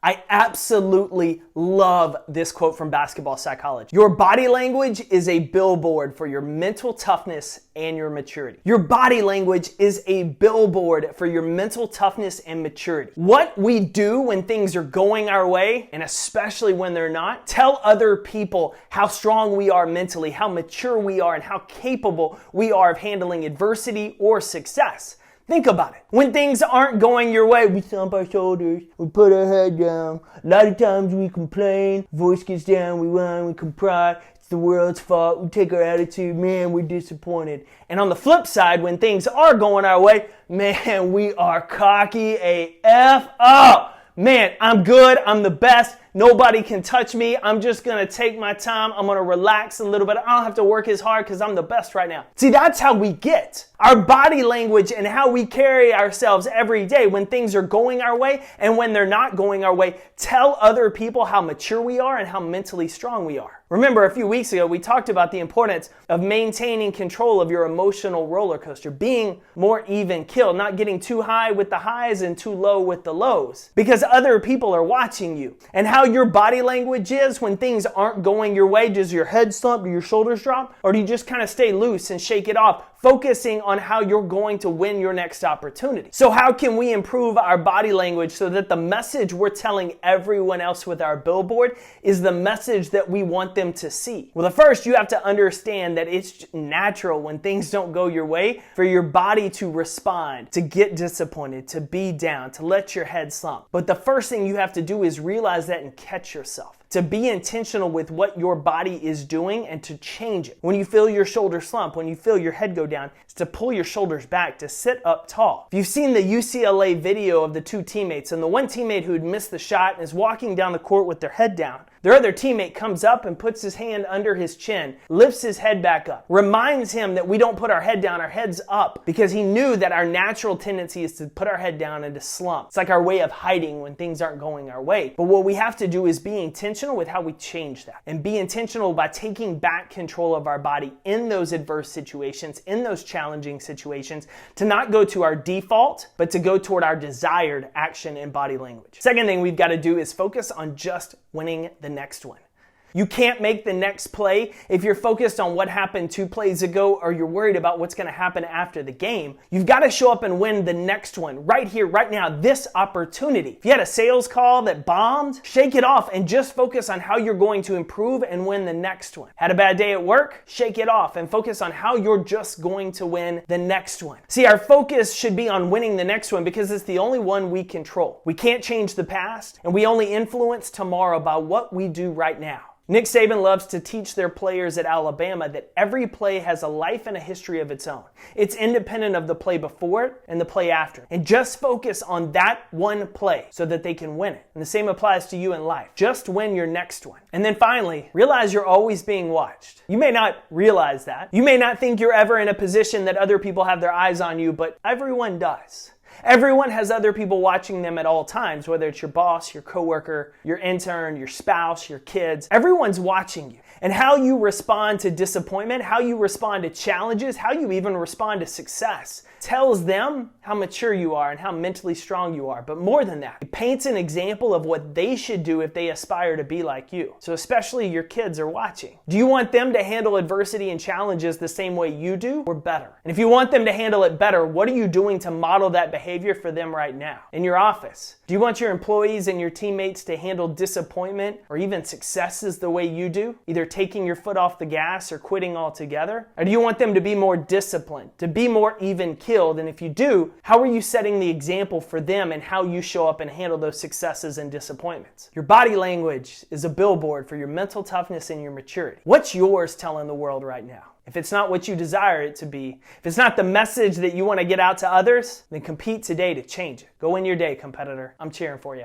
I absolutely love this quote from basketball psychology. Your body language is a billboard for your mental toughness and your maturity. Your body language is a billboard for your mental toughness and maturity. What we do when things are going our way, and especially when they're not, tell other people how strong we are mentally, how mature we are, and how capable we are of handling adversity or success. Think about it. When things aren't going your way, we thump our shoulders, we put our head down. A lot of times we complain, voice gets down, we whine, we cry. It's the world's fault. We take our attitude, man, we're disappointed. And on the flip side, when things are going our way, man, we are cocky AF. Oh, man, I'm good. I'm the best. Nobody can touch me. I'm just going to take my time. I'm going to relax a little bit. I don't have to work as hard because I'm the best right now. See, that's how we get. Our body language and how we carry ourselves every day when things are going our way and when they're not going our way tell other people how mature we are and how mentally strong we are. Remember, a few weeks ago, we talked about the importance of maintaining control of your emotional roller coaster, being more even keeled, not getting too high with the highs and too low with the lows, because other people are watching you. And how your body language is when things aren't going your way. Does your head slump? Do your shoulders drop? Or do you just kind of stay loose and shake it off, focusing on how you're going to win your next opportunity? So how can we improve our body language so that the message we're telling everyone else with our billboard is the message that we want them to see? Well, the first, you have to understand that it's natural when things don't go your way for your body to respond, to get disappointed, to be down, to let your head slump. But the first thing you have to do is realize that and catch yourself. To be intentional with what your body is doing and to change it. When you feel your shoulders slump, when you feel your head go down, it's to pull your shoulders back, to sit up tall. If you've seen the UCLA video of the two teammates, and the one teammate who had missed the shot and is walking down the court with their head down, their other teammate comes up and puts his hand under his chin, lifts his head back up, reminds him that we don't put our head down, our head's up, because he knew that our natural tendency is to put our head down and to slump. It's like our way of hiding when things aren't going our way. But what we have to do is be intentional with how we change that, and be intentional by taking back control of our body in those adverse situations, in those challenging situations, to not go to our default, but to go toward our desired action and body language. Second thing we've got to do is focus on just winning the next one. You can't make the next play if you're focused on what happened 2 plays ago or you're worried about what's going to happen after the game. You've got to show up and win the next one right here, right now, this opportunity. If you had a sales call that bombed, shake it off and just focus on how you're going to improve and win the next one. Had a bad day at work? Shake it off and focus on how you're just going to win the next one. See, our focus should be on winning the next one because it's the only one we control. We can't change the past, and we only influence tomorrow by what we do right now. Nick Saban loves to teach their players at Alabama that every play has a life and a history of its own. It's independent of the play before it and the play after. And just focus on that one play so that they can win it. And the same applies to you in life. Just win your next one. And then finally, realize you're always being watched. You may not realize that. You may not think you're ever in a position that other people have their eyes on you, but everyone does. Everyone has other people watching them at all times, whether it's your boss, your coworker, your intern, your spouse, your kids. Everyone's watching you. And how you respond to disappointment, how you respond to challenges, how you even respond to success tells them how mature you are and how mentally strong you are. But more than that, it paints an example of what they should do if they aspire to be like you. So especially your kids are watching. Do you want them to handle adversity and challenges the same way you do or better? And if you want them to handle it better, what are you doing to model that behavior for them right now? In your office, do you want your employees and your teammates to handle disappointment or even successes the way you do? Either taking your foot off the gas or quitting altogether? Or do you want them to be more disciplined, to be more even-keeled? And if you do, how are you setting the example for them and how you show up and handle those successes and disappointments? Your body language is a billboard for your mental toughness and your maturity. What's yours telling the world right now? If it's not what you desire it to be, if it's not the message that you want to get out to others, then compete today to change it. Go win your day, competitor. I'm cheering for you.